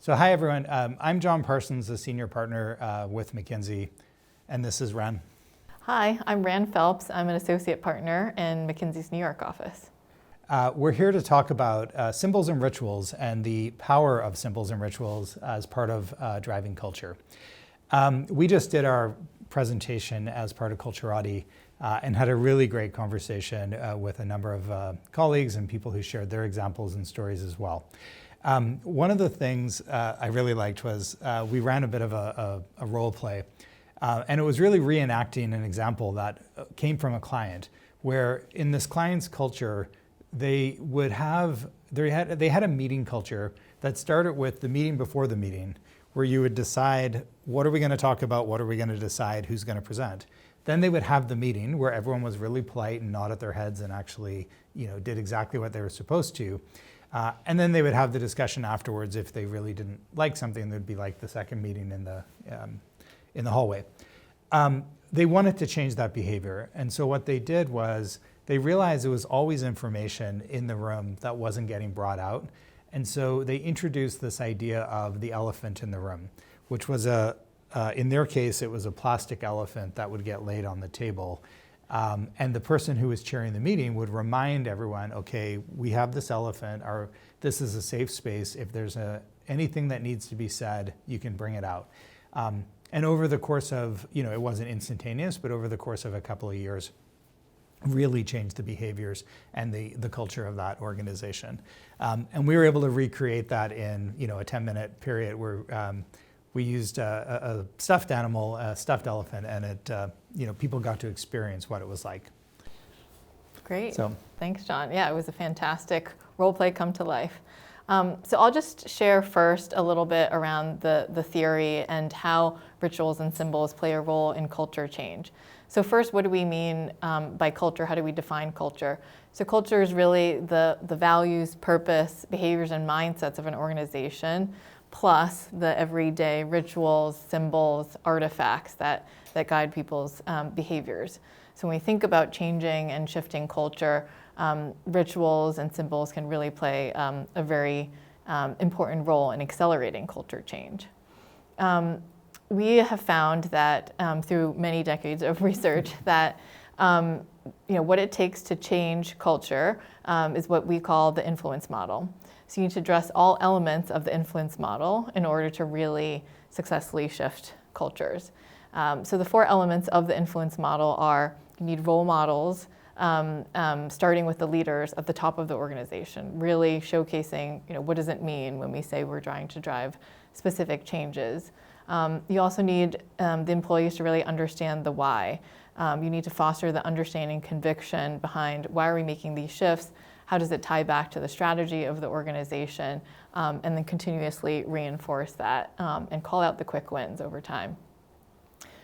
So hi, everyone. I'm John Parsons, a senior partner with McKinsey, and this is Ren. Hi, I'm Rand Phelps. I'm an associate partner in McKinsey's New York office. We're here to talk about symbols and rituals and the power of symbols and rituals as part of driving culture. We just did our presentation as part of Culturati and had a really great conversation with a number of colleagues and people who shared their examples and stories as well. One of the things I really liked was we ran a bit of a role play, and it was really reenacting an example that came from a client, where in this client's culture, they had a meeting culture that started with the meeting before the meeting, where you would decide, what are we going to talk about? What are we going to decide? Who's going to present? Then they would have the meeting where everyone was really polite and nodded their heads and actually, did exactly what they were supposed to. And then they would have the discussion afterwards. If they really didn't like something, there'd be like the second meeting in the hallway. They wanted to change that behavior. And so what they did was they realized there was always information in the room that wasn't getting brought out. And so they introduced this idea of the elephant in the room, which was in their case, it was a plastic elephant that would get laid on the table. And the person who was chairing the meeting would remind everyone, okay, we have this elephant, this is a safe space. If there's anything that needs to be said, you can bring it out. And over the course of, it wasn't instantaneous, but over the course of a couple of years, really changed the behaviors and the culture of that organization. And we were able to recreate that in, a 10-minute period where we used a stuffed animal, a stuffed elephant, and it, people got to experience what it was like. Great. So, thanks, John. Yeah, it was a fantastic role play come to life. So I'll just share first a little bit around the theory and how rituals and symbols play a role in culture change. So first, what do we mean by culture? How do we define culture? So culture is really the values, purpose, behaviors, and mindsets of an organization, plus the everyday rituals, symbols, artifacts that guide people's behaviors. So when we think about changing and shifting culture, rituals and symbols can really play a very important role in accelerating culture change. We have found that through many decades of research that what it takes to change culture is what we call the influence model. So you need to address all elements of the influence model in order to really successfully shift cultures. So the four elements of the influence model are: you need role models, starting with the leaders at the top of the organization, really showcasing, what does it mean when we say we're trying to drive specific changes. You also need the employees to really understand the why. You need to foster the understanding, conviction behind why are we making these shifts, how does it tie back to the strategy of the organization, and then continuously reinforce that and call out the quick wins over time.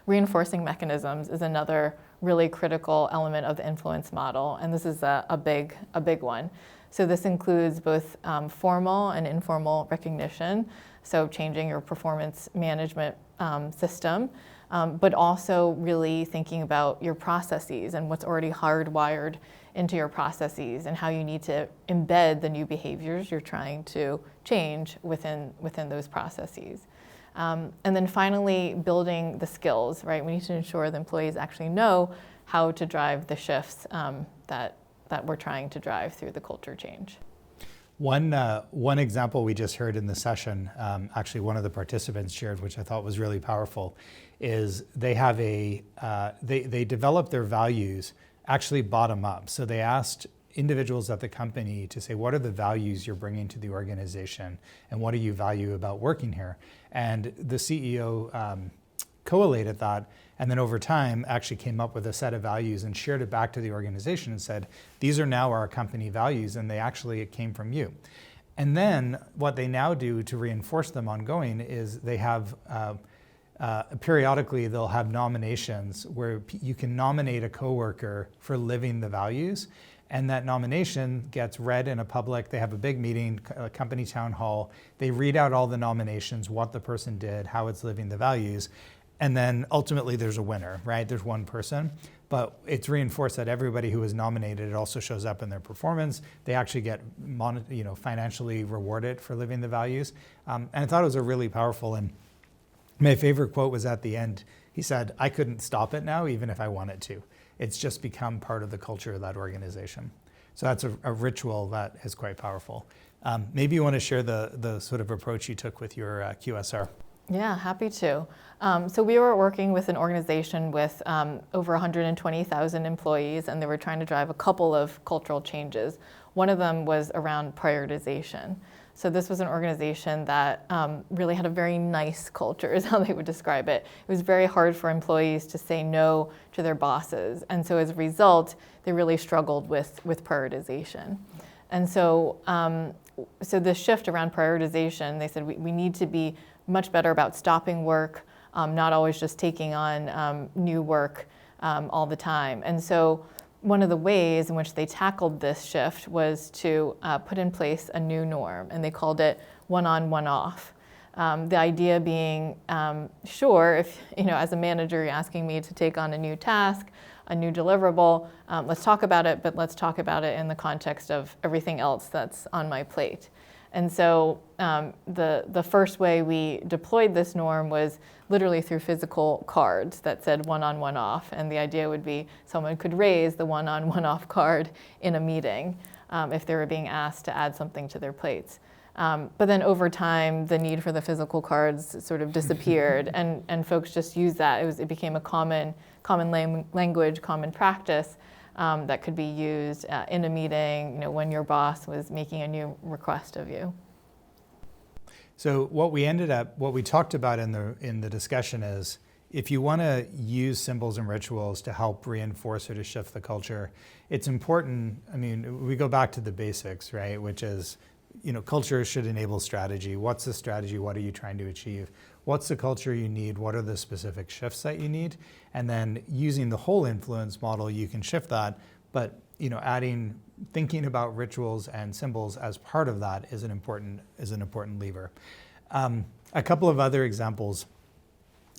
Reinforcing mechanisms is another really critical element of the influence model, and this is a big one. So this includes both formal and informal recognition, so changing your performance management system, but also really thinking about your processes and what's already hardwired into your processes and how you need to embed the new behaviors you're trying to change within those processes. And then finally, building the skills, right? We need to ensure the employees actually know how to drive the shifts that we're trying to drive through the culture change. One example we just heard in the session, actually one of the participants shared, which I thought was really powerful, is they have they develop their values actually bottom up. So they asked individuals at the company to say, what are the values you're bringing to the organization, and what do you value about working here? And the CEO collated that, and then over time actually came up with a set of values and shared it back to the organization and said, these are now our company values, and it came from you. And then what they now do to reinforce them ongoing is they have periodically they'll have nominations where you can nominate a coworker for living the values, and that nomination gets read in they have a big meeting, a company town hall, they read out all the nominations, what the person did, how it's living the values, And then ultimately there's a winner, right? There's one person, but it's reinforced that everybody who is nominated, it also shows up in their performance. They actually get financially rewarded for living the values. And I thought it was a really powerful, and my favorite quote was at the end. He said, "I couldn't stop it now, even if I wanted to. It's just become part of the culture of that organization." So that's a ritual that is quite powerful. Maybe you want to share the sort of approach you took with your QSR. Yeah, happy to. So we were working with an organization with over 120,000 employees, and they were trying to drive a couple of cultural changes. One of them was around prioritization. So this was an organization that really had a very nice culture, is how they would describe it. It was very hard for employees to say no to their bosses. And so as a result, they really struggled with prioritization. And so, so this shift around prioritization, they said we need to be much better about stopping work, not always just taking on new work all the time. And so one of the ways in which they tackled this shift was to put in place a new norm, and they called it one on, one off. The idea being, sure, if as a manager you're asking me to take on a new task, a new deliverable, let's talk about it, but let's talk about it in the context of everything else that's on my plate. And so the first way we deployed this norm was literally through physical cards that said one on, one off. And the idea would be someone could raise the one on, one off card in a meeting if they were being asked to add something to their plates. But then over time, the need for the physical cards sort of disappeared, and folks just used that. It became a common language, common practice that could be used in a meeting, when your boss was making a new request of you. So what we talked about in the discussion is, if you want to use symbols and rituals to help reinforce or to shift the culture, it's important. I mean, we go back to the basics, right? Which is, culture should enable strategy. What's the strategy? What are you trying to achieve? What's the culture you need? What are the specific shifts that you need? And then using the whole influence model, you can shift that. But thinking about rituals and symbols as part of that is an important lever. A couple of other examples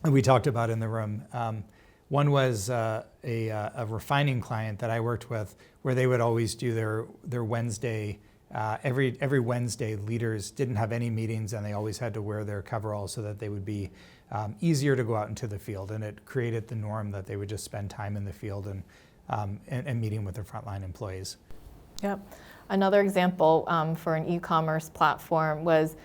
we talked about in the room. One was a refining client that I worked with, where they would always do their Wednesday. Every Wednesday, leaders didn't have any meetings, and they always had to wear their coveralls so that they would be easier to go out into the field. And it created the norm that they would just spend time in the field and meeting with their frontline employees. Yep. Another example for an e-commerce platform was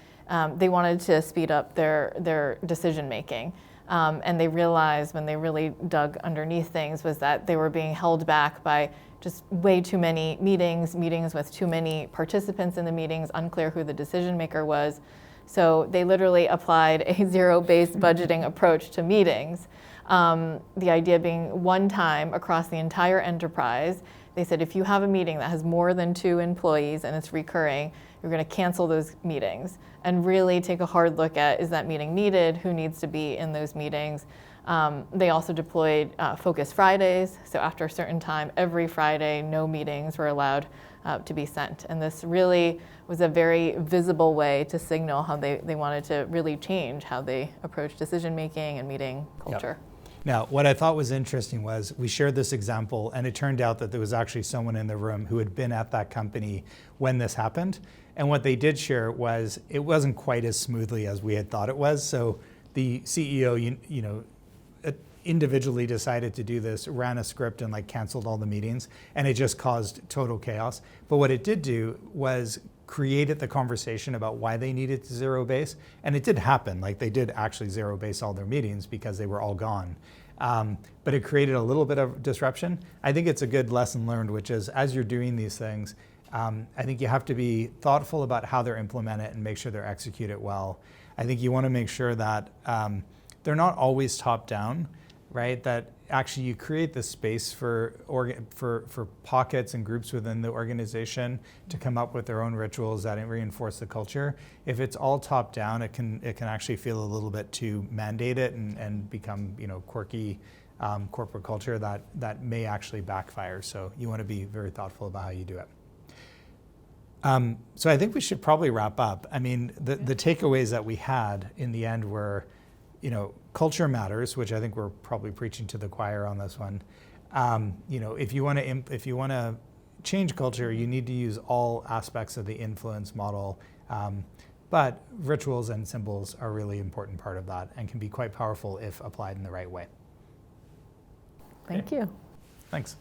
they wanted to speed up their decision making. And they realized when they really dug underneath things was that they were being held back by just way too many meetings with too many participants in the meetings, unclear who the decision maker was. So they literally applied a zero-based budgeting approach to meetings. The idea being one time across the entire enterprise. They said if you have a meeting that has more than 2 employees and it's recurring, you're going to cancel those meetings and really take a hard look at, is that meeting needed? Who needs to be in those meetings? They also deployed Focus Fridays. So after a certain time, every Friday, no meetings were allowed to be sent. And this really was a very visible way to signal how they wanted to really change how they approach decision making and meeting culture. Yep. Now, what I thought was interesting was we shared this example, and it turned out that there was actually someone in the room who had been at that company when this happened. And what they did share was it wasn't quite as smoothly as we had thought it was. So the CEO, individually decided to do this, ran a script and canceled all the meetings, and it just caused total chaos. But what it did do was created the conversation about why they needed to zero base, and it did happen. They did actually zero base all their meetings because they were all gone. But it created a little bit of disruption. I think it's a good lesson learned, which is as you're doing these things, I think you have to be thoughtful about how they're implemented and make sure they're executed well. I think you want to make sure that they're not always top down, right? That actually you create the space for pockets and groups within the organization to come up with their own rituals that reinforce the culture. If it's all top down, it can actually feel a little bit too mandated and become quirky corporate culture that may actually backfire. So you want to be very thoughtful about how you do it. So I think we should probably wrap up. I mean, the takeaways that we had in the end were, culture matters, which I think we're probably preaching to the choir on this one. If you want to change culture, you need to use all aspects of the influence model. But rituals and symbols are a really important part of that and can be quite powerful if applied in the right way. Thank you. Thanks.